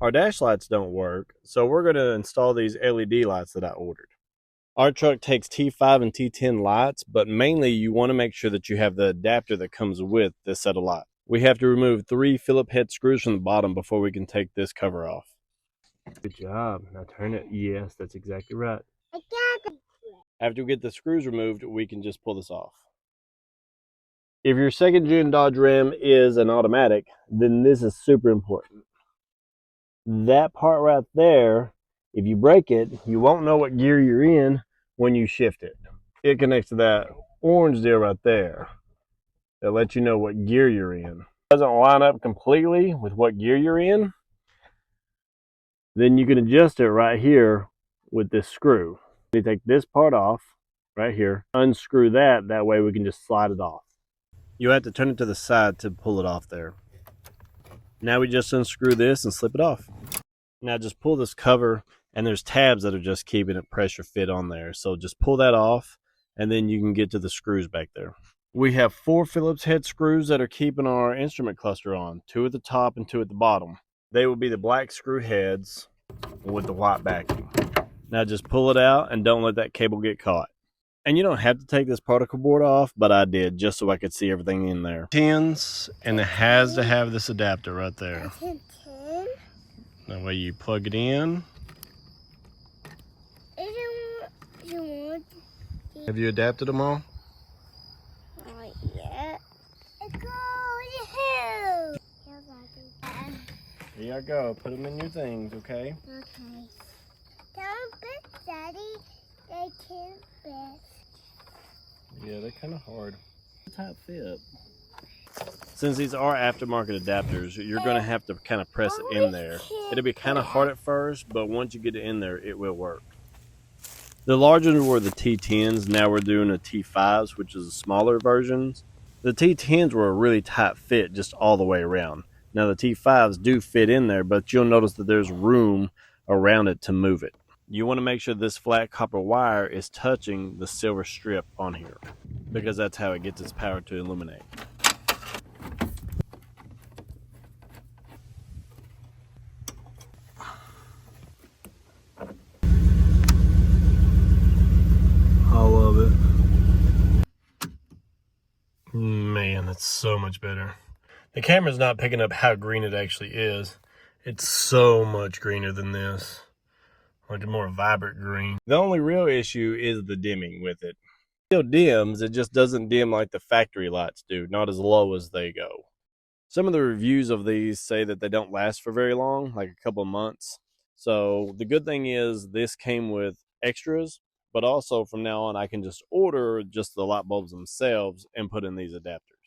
Our dash lights don't work, so we're going to install these LED lights that I ordered. Our truck takes T5 and T10 lights, but mainly you want to make sure that you have the adapter that comes with this set of lights. We have to remove 3 Phillip head screws from the bottom before we can take this cover off. Good job. Now turn it. Yes, that's exactly right. I got it. After we get the screws removed, we can just pull this off. If your second gen Dodge Ram is an automatic, then this is super important. That part right there, if you break it, you won't know what gear you're in when you shift it. It connects to that orange deal right there that lets you know what gear you're in. If it doesn't line up completely with what gear you're in, then you can adjust it right here with this screw. You take this part off right here, unscrew that way we can just slide it off. You have to turn it to the side to pull it off there. Now we just unscrew this and slip it off. Now just pull this cover, and there's tabs that are just keeping it pressure fit on there. So just pull that off, and then you can get to the screws back there. We have 4 Phillips head screws that are keeping our instrument cluster on, 2 at the top and 2 at the bottom. They will be the black screw heads with the white backing. Now just pull it out and don't let that cable get caught. And you don't have to take this particle board off, but I did just so I could see everything in there. Tins, and it has to have this adapter right there. That way you plug it in. Have you adapted them all? Not yet. Here you go. Put them in your things, okay? Okay. Don't bet, Daddy. They can't bet. Yeah, they're kind of hard. Tight fit. Since these are aftermarket adapters, you're going to have to kind of press it in there. It'll be kind of hard at first, but once you get it in there, it will work. The larger were the T10s. Now we're doing the T5s, which is the smaller versions. The T10s were a really tight fit just all the way around. Now the T5s do fit in there, but you'll notice that there's room around it to move it. You want to make sure this flat copper wire is touching the silver strip on here, because that's how it gets its power to illuminate. I love it. Man, that's so much better. The camera's not picking up how green it actually is. It's so much greener than this. Like a more vibrant green. The only real issue is the dimming with it. It still dims, it just doesn't dim like the factory lights do, not as low as they go. Some of the reviews of these say that they don't last for very long, like a couple of months. So the good thing is this came with extras, but also from now on I can just order just the light bulbs themselves and put in these adapters.